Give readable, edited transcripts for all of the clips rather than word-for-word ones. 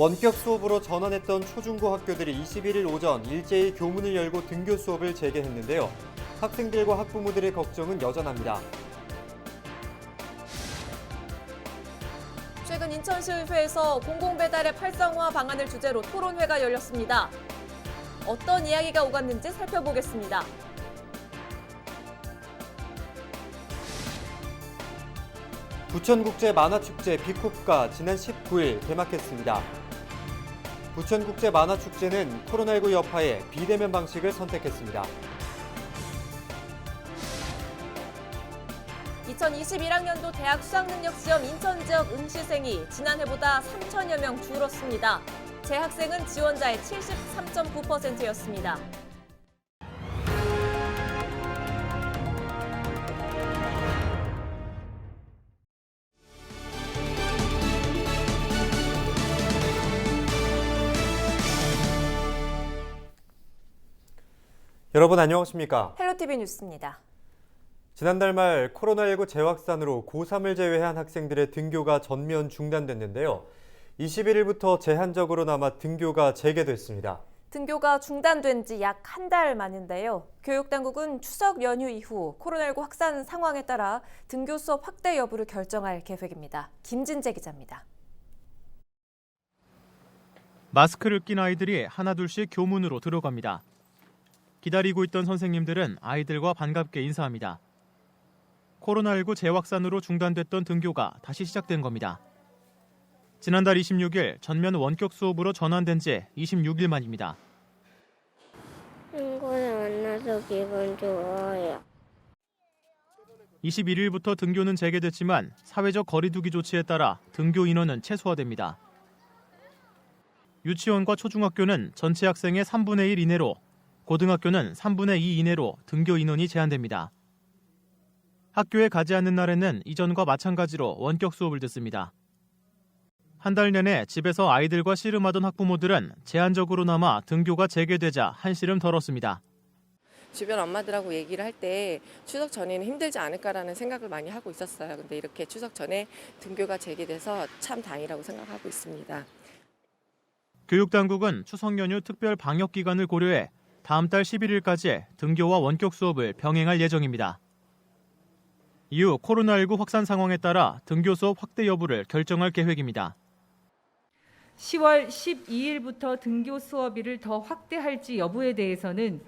원격 수업으로 전환했던 초중고 학교들이 21일 오전 일제히 교문을 열고 등교 수업을 재개했는데요. 학생들과 학부모들의 걱정은 여전합니다. 최근 인천시의회에서 공공배달의 활성화 방안을 주제로 토론회가 열렸습니다. 어떤 이야기가 오갔는지 살펴보겠습니다. 부천국제 만화축제 빅코프가 지난 19일 개막했습니다. 부천국제 만화축제는 코로나19 여파에 비대면 방식을 선택했습니다. 2021학년도 대학 수학능력시험 인천지역 응시생이 지난해보다 3천여 명 줄었습니다. 재학생은 지원자의 73.9%였습니다. 여러분 안녕하십니까? 헬로티비 뉴스입니다. 지난달 말 코로나19 재확산으로 고3을 제외한 학생들의 등교가 전면 중단됐는데요. 21일부터 제한적으로 남아 등교가 재개됐습니다. 등교가 중단된 지 약 한 달 만인데요. 교육당국은 추석 연휴 이후 코로나19 확산 상황에 따라 등교 수업 확대 여부를 결정할 계획입니다. 김진재 기자입니다. 마스크를 낀 아이들이 하나둘씩 교문으로 들어갑니다. 기다리고 있던 선생님들은 아이들과 반갑게 인사합니다. 코로나19 재확산으로 중단됐던 등교가 다시 시작된 겁니다. 지난달 26일 전면 원격 수업으로 전환된 지 26일 만입니다. 친구를 만나서 기분 좋아요. 21일부터 등교는 재개됐지만 사회적 거리두기 조치에 따라 등교 인원은 최소화됩니다. 유치원과 초중학교는 전체 학생의 3분의 1 이내로, 고등학교는 3분의 2 이내로 등교 인원이 제한됩니다. 학교에 가지 않는 날에는 이전과 마찬가지로 원격 수업을 듣습니다. 한 달 내내 집에서 아이들과 씨름하던 학부모들은 제한적으로 남아 등교가 재개되자 한시름 덜었습니다. 주변 엄마들하고 얘기를 할 때 추석 전에는 힘들지 않을까라는 생각을 많이 하고 있었어요. 근데 이렇게 추석 전에 등교가 재개돼서 참 다행이라고 생각하고 있습니다. 교육당국은 추석 연휴 특별 방역 기간을 고려해 다음 달 11일까지 등교와 원격 수업을 병행할 예정입니다. 이후 코로나19 확산 상황에 따라 등교 수업 확대 여부를 결정할 계획입니다. 10월 12일부터 등교 수업일을 더 확대할지 여부에 대해서는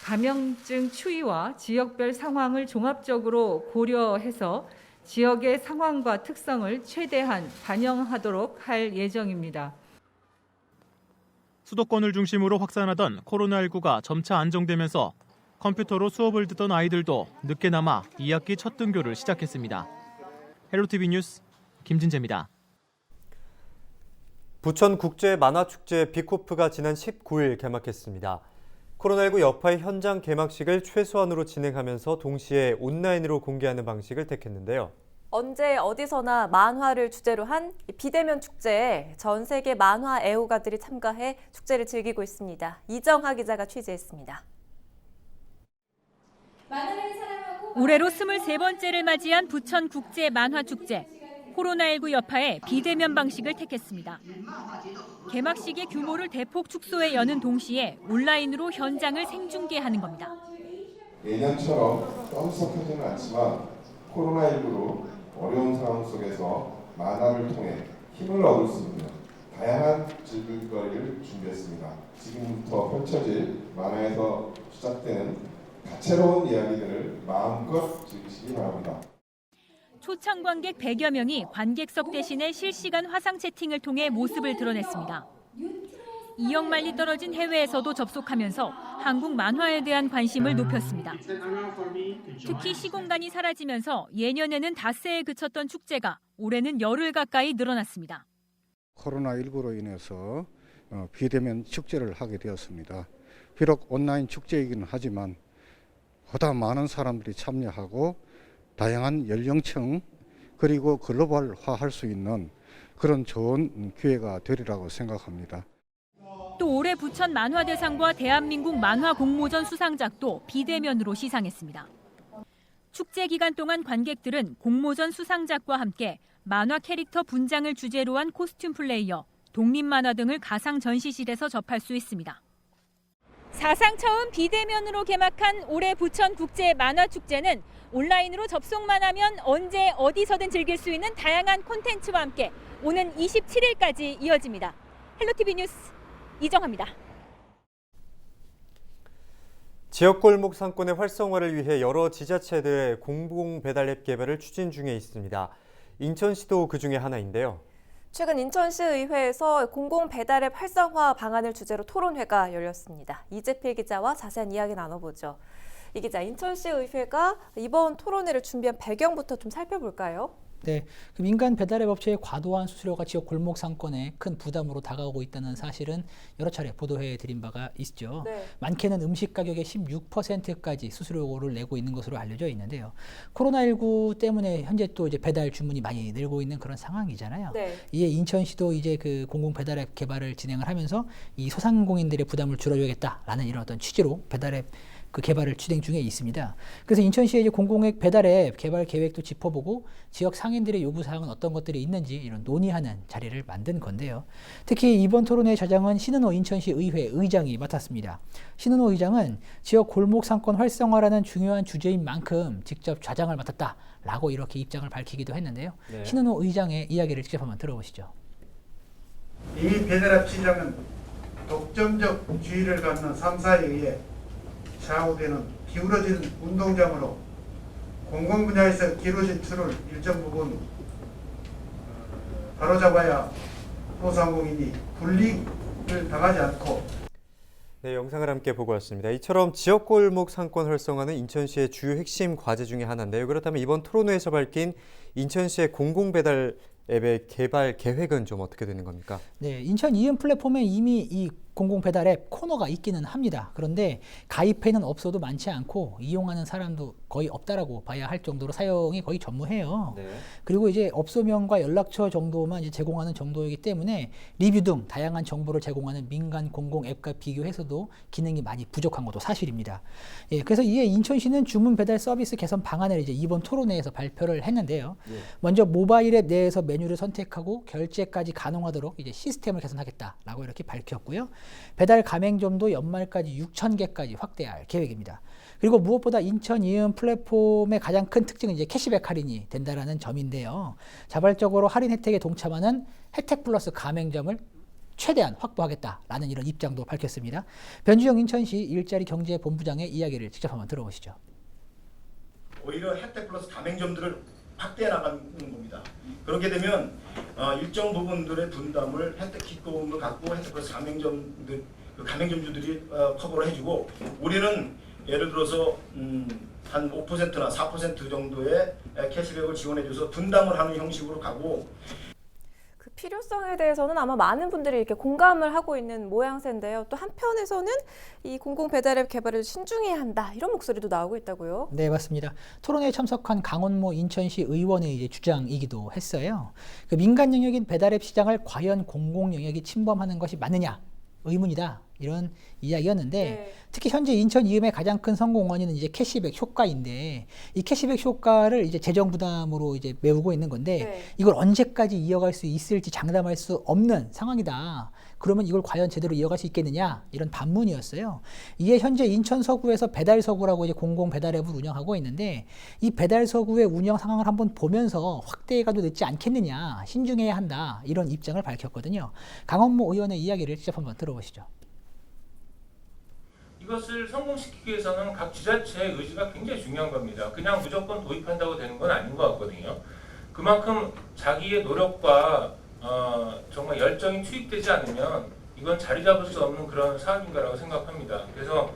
감염증 추이와 지역별 상황을 종합적으로 고려해서 지역의 상황과 특성을 최대한 반영하도록 할 예정입니다. 수도권을 중심으로 확산하던 코로나19가 점차 안정되면서 컴퓨터로 수업을 듣던 아이들도 늦게나마 2학기 첫 등교를 시작했습니다. 헬로티비 뉴스 김진재입니다. 부천국제 만화축제 빅코프가 지난 19일 개막했습니다. 코로나19 여파의 현장 개막식을 최소한으로 진행하면서 동시에 온라인으로 공개하는 방식을 택했는데요. 언제 어디서나 만화를 주제로 한 비대면 축제에 전 세계 만화 애호가들이 참가해 축제를 즐기고 있습니다. 이정하 기자가 취재했습니다. 올해로 23번째를 맞이한 부천국제 만화축제. 코로나19 여파에 비대면 방식을 택했습니다. 개막식의 규모를 대폭 축소해 여는 동시에 온라인으로 현장을 생중계하는 겁니다. 예년처럼 떠들썩하지는 않지만 코로나19로 어려운 상황 속에서 만화를 통해 힘을 얻을 수 있는 다양한 즐길거리를 준비했습니다. 지금부터 펼쳐질 만화에서 시작되는 다채로운 이야기들을 마음껏 즐기시기 바랍니다. 초청 관객 100여 명이 관객석 대신에 실시간 화상 채팅을 통해 모습을 드러냈습니다. 2억 마일이 떨어진 해외에서도 접속하면서 한국 만화에 대한 관심을 높였습니다. 특히 시공간이 사라지면서 예년에는 닷새에 그쳤던 축제가 올해는 열흘 가까이 늘어났습니다. 코로나19로 인해서 비대면 축제를 하게 되었습니다. 비록 온라인 축제이기는 하지만 보다 많은 사람들이 참여하고 다양한 연령층 그리고 글로벌화할 수 있는 그런 좋은 기회가 되리라고 생각합니다. 또 올해 부천 만화대상과 대한민국 만화공모전 수상작도 비대면으로 시상했습니다. 축제 기간 동안 관객들은 공모전 수상작과 함께 만화 캐릭터 분장을 주제로 한 코스튬 플레이어, 독립만화 등을 가상 전시실에서 접할 수 있습니다. 사상 처음 비대면으로 개막한 올해 부천 국제 만화축제는 온라인으로 접속만 하면 언제 어디서든 즐길 수 있는 다양한 콘텐츠와 함께 오는 27일까지 이어집니다. 헬로티비 뉴스 이정화입니다. 지역 골목 상권의 활성화를 위해 여러 지자체들의 공공 배달 앱 개발을 추진 중에 있습니다. 인천시도 그 중에 하나인데요. 최근 인천시의회에서 공공 배달앱 활성화 방안을 주제로 토론회가 열렸습니다. 이재필 기자와 자세한 이야기 나눠보죠. 이 기자, 인천시의회가 이번 토론회를 준비한 배경부터 좀 살펴볼까요? 네, 그 민간 배달앱 업체의 과도한 수수료가 지역 골목 상권에 큰 부담으로 다가오고 있다는 사실은 여러 차례 보도해 드린 바가 있죠. 네. 많게는 음식 가격의 16%까지 수수료를 내고 있는 것으로 알려져 있는데요. 코로나19 때문에 현재 또 이제 배달 주문이 많이 늘고 있는 그런 상황이잖아요. 네. 이에 인천시도 이제 그 공공 배달앱 개발을 진행을 하면서 이 소상공인들의 부담을 줄여줘야겠다라는 이런 어떤 취지로 배달앱 그 개발을 진행 중에 있습니다. 그래서 인천시의 이제 공공앱 배달앱 개발 계획도 짚어보고 지역 상인들의 요구 사항은 어떤 것들이 있는지 이런 논의하는 자리를 만든 건데요. 특히 이번 토론회 자장은 신은호 인천시 의회 의장이 맡았습니다. 신은호 의장은 지역 골목 상권 활성화라는 중요한 주제인 만큼 직접 좌장을 맡았다라고 이렇게 입장을 밝히기도 했는데요. 네. 신은호 의장의 이야기를 직접 한번 들어보시죠. 이미 배달앱 시장은 독점적 주의를 갖는 3사에 의해 좌우되는 기울어진 운동장으로 공공 분야에서 기울어진 틀을 일정 부분 바로잡아야 소상공인이 불이익을 당하지 않고. 네, 영상을 함께 보고 왔습니다. 이처럼 지역 골목 상권 활성화는 인천시의 주요 핵심 과제 중에 하나인데요. 그렇다면 이번 토론회에서 밝힌 인천시의 공공 배달 앱의 개발 계획은 좀 어떻게 되는 겁니까? 네, 인천 이음 플랫폼에 이미 이 공공 배달 앱 코너가 있기는 합니다. 그런데 가입해는 업소도 많지 않고 이용하는 사람도 거의 없다라고 봐야 할 정도로 사용이 거의 전무해요. 네. 그리고 이제 업소명과 연락처 정도만 이제 제공하는 정도이기 때문에 리뷰 등 다양한 정보를 제공하는 민간 공공 앱과 비교해서도 기능이 많이 부족한 것도 사실입니다. 예, 그래서 이에 인천시는 주문 배달 서비스 개선 방안을 이제 이번 토론회에서 발표를 했는데요. 네. 먼저 모바일 앱 내에서 메뉴를 선택하고 결제까지 가능하도록 이제 시스템을 개선하겠다라고 이렇게 밝혔고요. 배달 가맹점도 연말까지 6,000개까지 확대할 계획입니다. 그리고 무엇보다 인천 이음 플랫폼의 가장 큰 특징은 이제 캐시백 할인이 된다라는 점인데요. 자발적으로 할인 혜택에 동참하는 혜택 플러스 가맹점을 최대한 확보하겠다라는 이런 입장도 밝혔습니다. 변주영 인천시 일자리 경제본부장의 이야기를 직접 한번 들어보시죠. 오히려 혜택 플러스 가맹점들을 확대해 나가는 겁니다. 그렇게 되면 일정 부분들의 분담을 혜택 기금을 갖고 혜택 플러스 가맹점들, 가맹점주들이 커버를 해주고, 우리는 예를 들어서 한 5%나 4% 정도의 캐시백을 지원해줘서 분담을 하는 형식으로 가고. 그 필요성에 대해서는 아마 많은 분들이 이렇게 공감을 하고 있는 모양새인데요. 또 한편에서는 이 공공 배달앱 개발을 신중해야 한다, 이런 목소리도 나오고 있다고요. 네, 맞습니다. 토론회에 참석한 강원모 인천시 의원의 이제 주장이기도 했어요. 그 민간 영역인 배달앱 시장을 과연 공공 영역이 침범하는 것이 맞느냐 의문이다, 이런 이야기였는데, 네. 특히 현재 인천 이음의 가장 큰 성공 원인은 이제 캐시백 효과인데, 이 캐시백 효과를 이제 재정 부담으로 이제 메우고 있는 건데, 네. 이걸 언제까지 이어갈 수 있을지 장담할 수 없는 상황이다. 그러면 이걸 과연 제대로 이어갈 수 있겠느냐, 이런 반문이었어요. 이에 현재 인천 서구에서 배달서구라고 이제 공공 배달앱을 운영하고 있는데, 이 배달서구의 운영 상황을 한번 보면서 확대해가도 늦지 않겠느냐, 신중해야 한다, 이런 입장을 밝혔거든요. 강원모 의원의 이야기를 직접 한번 들어보시죠. 이것을 성공시키기 위해서는 각 지자체의 의지가 굉장히 중요한 겁니다. 그냥 무조건 도입한다고 되는 건 아닌 것 같거든요. 그만큼 자기의 노력과 정말 열정이 투입되지 않으면 이건 자리 잡을 수 없는 그런 사업인가라고 생각합니다. 그래서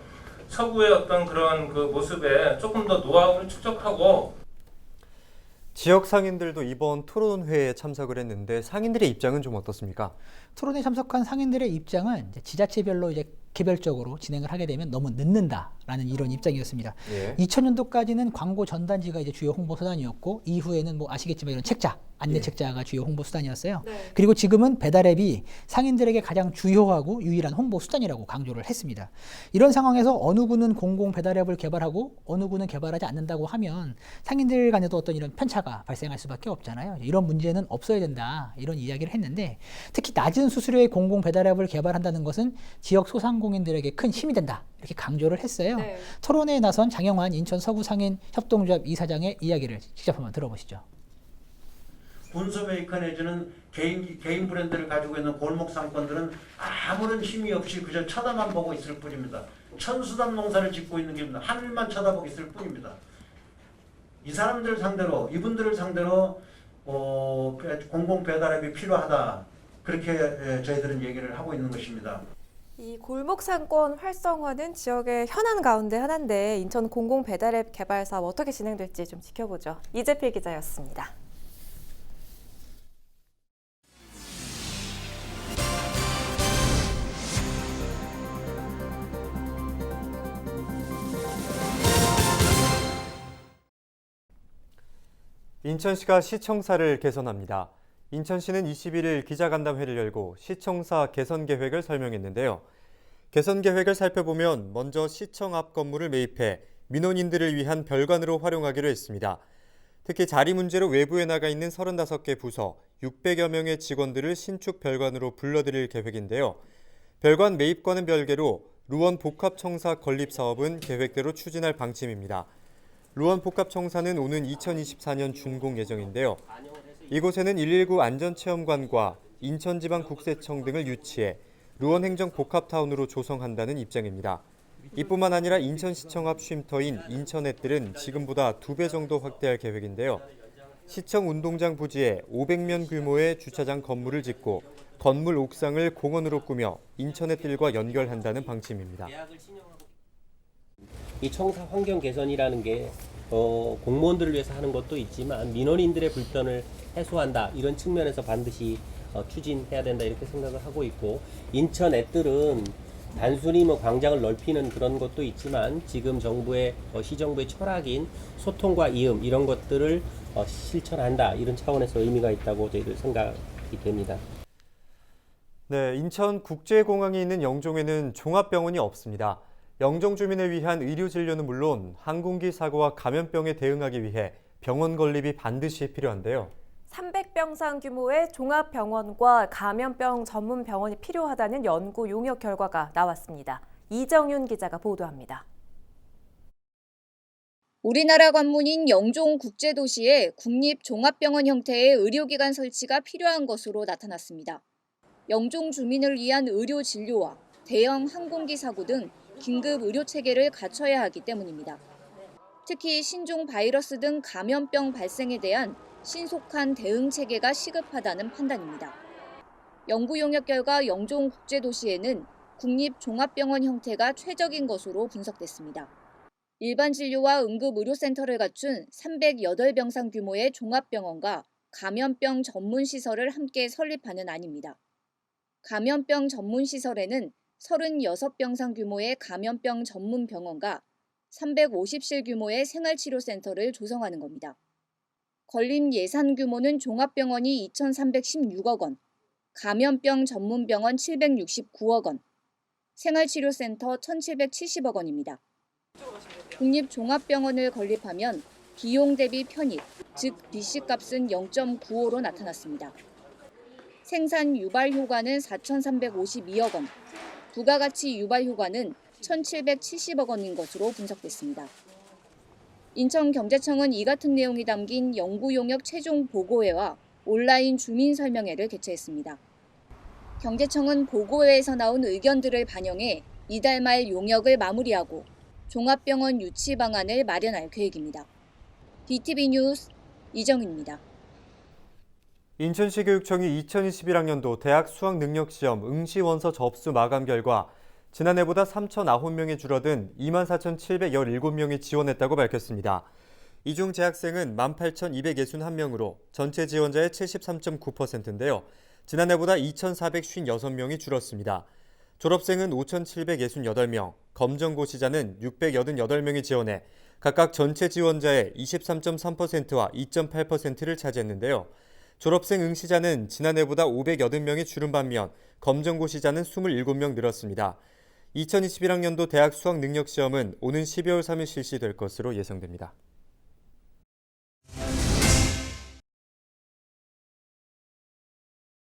서구의 어떤 그런 그 모습에 조금 더 노하우를 축적하고. 지역 상인들도 이번 토론회에 참석을 했는데 상인들의 입장은 좀 어떻습니까? 토론에 참석한 상인들의 입장은 이제 지자체별로 이제 개별적으로 진행을 하게 되면 너무 늦는다 라는 이런 입장이었습니다. 예. 2000년도까지는 광고 전단지가 이제 주요 홍보 수단이었고 이후에는 뭐 아시겠지만 이런 책자, 안내 책자가 주요 홍보 수단이었어요. 그리고 지금은 배달앱이 상인들에게 가장 주요하고 유일한 홍보 수단이라고 강조를 했습니다. 이런 상황에서 어느 구는 공공 배달앱을 개발하고 어느 구는 개발하지 않는다고 하면 상인들 간에도 어떤 이런 편차가 발생할 수밖에 없잖아요. 이런 문제는 없어야 된다 이런 이야기를 했는데 특히 낮은 수수료의 공공 배달앱을 개발한다는 것은 지역 소상공인들에게 큰 힘이 된다 이렇게 강조를 했어요. 네. 토론회에 나선 장영환 인천 서구상인 협동조합 이사장의 이야기를 직접 한번 들어보시죠. 군소 메이커 내지는 개인 브랜드를 가지고 있는 골목 상권들은 아무런 힘이 없이 그저 쳐다만 보고 있을 뿐입니다. 천수담 농사를 짓고 있는 게 하늘만 쳐다보고 있을 뿐입니다. 이 사람들 상대로, 이분들을 상대로 공공 배달앱이 필요하다. 그렇게 저희들은 얘기를 하고 있는 것입니다. 이 골목 상권 활성화는 지역의 현안 가운데 하나인데 인천 공공 배달앱 개발 사업 어떻게 진행될지 좀 지켜보죠. 이재필 기자였습니다. 인천시가 시청사를 개선합니다. 인천시는 21일 기자간담회를 열고 시청사 개선 계획을 설명했는데요. 개선 계획을 살펴보면 먼저 시청 앞 건물을 매입해 민원인들을 위한 별관으로 활용하기로 했습니다. 특히 자리 문제로 외부에 나가 있는 35개 부서, 600여 명의 직원들을 신축 별관으로 불러들일 계획인데요. 별관 매입과는 별개로 루원 복합청사 건립 사업은 계획대로 추진할 방침입니다. 루원 복합청사는 오는 2024년 준공 예정인데요. 이곳에는 119 안전체험관과 인천지방국세청 등을 유치해 루원 행정 복합타운으로 조성한다는 입장입니다. 이뿐만 아니라 인천시청 앞 쉼터인 인천эт들은 지금보다 2배 정도 확대할 계획인데요. 시청 운동장 부지에 500면 규모의 주차장 건물을 짓고 건물 옥상을 공원으로 꾸며 인천эт들과 연결한다는 방침입니다. 이 청사 환경 개선이라는 게 공무원들을 위해서 하는 것도 있지만 민원인들의 불편을 해소한다 이런 측면에서 반드시 추진해야 된다 이렇게 생각을 하고 있고 인천 앱들은 단순히 뭐 광장을 넓히는 그런 것도 있지만 지금 정부의 시정부의 철학인 소통과 이음 이런 것들을 실천한다 이런 차원에서 의미가 있다고 저희들 생각이 됩니다. 네, 인천국제공항이 있는 영종에는 종합병원이 없습니다. 영종 주민을 위한 의료 진료는 물론 항공기 사고와 감염병에 대응하기 위해 병원 건립이 반드시 필요한데요. 300병상 규모의 종합병원과 감염병 전문 병원이 필요하다는 연구 용역 결과가 나왔습니다. 이정윤 기자가 보도합니다. 우리나라 관문인 영종국제도시에 국립종합병원 형태의 의료기관 설치가 필요한 것으로 나타났습니다. 영종 주민을 위한 의료 진료와 대형 항공기 사고 등 긴급 의료 체계를 갖춰야 하기 때문입니다. 특히 신종 바이러스 등 감염병 발생에 대한 신속한 대응 체계가 시급하다는 판단입니다. 연구 용역 결과 영종국제도시에는 국립종합병원 형태가 최적인 것으로 분석됐습니다. 일반 진료와 응급의료센터를 갖춘 308병상 규모의 종합병원과 감염병 전문시설을 함께 설립하는 안입니다. 감염병 전문시설에는 36병상 규모의 감염병 전문 병원과 350실 규모의 생활치료센터를 조성하는 겁니다. 건립 예산 규모는 종합병원이 2,316억 원, 감염병 전문병원 769억 원, 생활치료센터 1,770억 원입니다. 국립종합병원을 건립하면 비용 대비 편입, 즉 BC값은 0.95로 나타났습니다. 생산 유발 효과는 4,352억 원, 부가가치 유발 효과는 1,770억 원인 것으로 분석됐습니다. 인천경제청은 이 같은 내용이 담긴 연구 용역 최종 보고회와 온라인 주민 설명회를 개최했습니다. 경제청은 보고회에서 나온 의견들을 반영해 이달 말 용역을 마무리하고 종합병원 유치 방안을 마련할 계획입니다. BTV 뉴스 이정은입니다. 인천시 교육청이 2021학년도 대학 수학능력시험 응시원서 접수 마감 결과 지난해보다 3,009명이 줄어든 24,717명이 지원했다고 밝혔습니다. 이 중 재학생은 18,261명으로 전체 지원자의 73.9%인데요. 지난해보다 2,456명이 줄었습니다. 졸업생은 5,768명, 검정고시자는 688명이 지원해 각각 전체 지원자의 23.3%와 2.8%를 차지했는데요. 졸업생 응시자는 지난해보다 580명이 줄은 반면 검정고시자는 27명 늘었습니다. 2021학년도 대학 수학능력시험은 오는 12월 3일 실시될 것으로 예상됩니다.